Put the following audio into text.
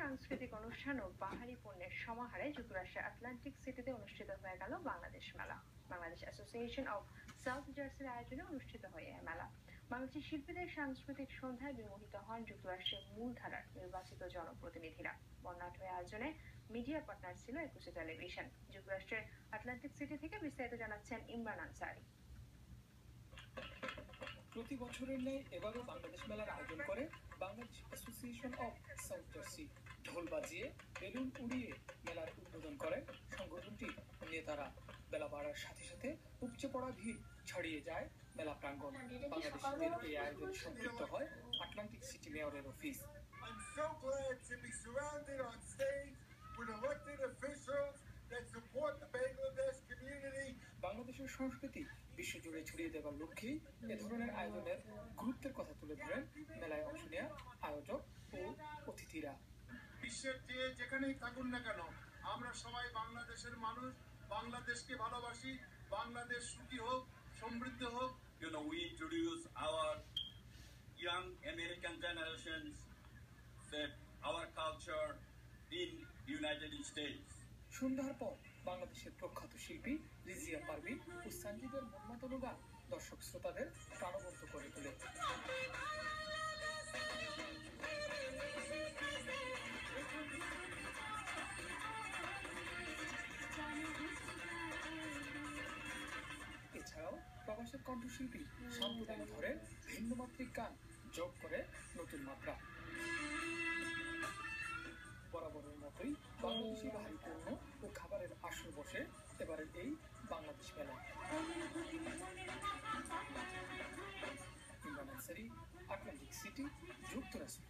সাংস্কৃতিক অনুষ্ঠান ও বাহারি পণ্যের সমাহারে যুক্তরাষ্ট্রের আটলান্টিক সিটিতে অনুষ্ঠিত হয়ে গেল বাংলাদেশ মেলা। বাংলাদেশ অ্যাসোসিয়েশন অব সাউথ জার্সির আয়োজনে অনুষ্ঠিত হয় এই মেলা। বাংলাদেশের শিল্পীদের সাংস্কৃতিক সন্ধ্যায় বিমোহিত হন যুক্তরাষ্ট্রের মূলধারার নির্বাচিত জনপ্রতিনিধিরা। বর্ণাঢ্য আয়োজনে মিডিয়া পার্টনার ছিল একুশে টেলিভিশন। যুক্তরাষ্ট্রের আটলান্টিক সিটি থেকে বিস্তারিত জানাচ্ছেন ইমরান আনসারি। প্রতি বছরের ন্যায় এবারও বাংলাদেশ মেলার আয়োজন করে Bangladesh association of south jersey. ঢোল বাজিয়ে বেলুন উড়িয়ে মেলার উদ্বোধন করেন সংগঠনটির নেতারা। বেলা বাড়ার সাথে সাথে উপচে পড়া ভিড় ছড়িয়ে যায় মেলা প্রাঙ্গণ। বাংলাদেশিদের এই আয়োজনে সম্পৃক্ত হয় আটলান্টিক সিটি মেয়রের অফিস। বাংলাদেশের সংস্কৃতি বিশ্বজুড়ে ছড়িয়ে দেওয়ার লক্ষ্যেই এ ধরনের আয়োজনের গুরুত্বের কথা তুলে ধরেন মেলায় অংশ নেওয়া আয়োজক ও অতিথিরা। বিশ্বের যে যেখানেই থাকুন না কেন, আমরা সবাই বাংলাদেশের মানুষ, বাংলাদেশকে ভালোবাসি। বাংলাদেশ সুখী হোক, সমৃদ্ধ হোক। We introduce our young American generations that our culture in United States. সন্ধ্যার পর বাংলাদেশের প্রখ্যাত শিল্পী রিজিয়া পারভিন ও সঞ্জিদের মনমাতানো গান দর্শক শ্রোতাদের প্রাণবন্ত করে তোলে। এছাড়াও প্রবাসের কণ্ঠশিল্পী সাম্প্রদায়িক ধরে ভিন্নমাত্রিক গান যোগ করে নতুন মাত্রা। বরাবরের মতোই বাংলাদেশি ভারী পণ্য ও খাবারের আসর বসে এবারের এই বাংলাদেশ মেলা। ইমরান আনসারি, আটলান্টিক সিটি, যুক্তরাষ্ট্র।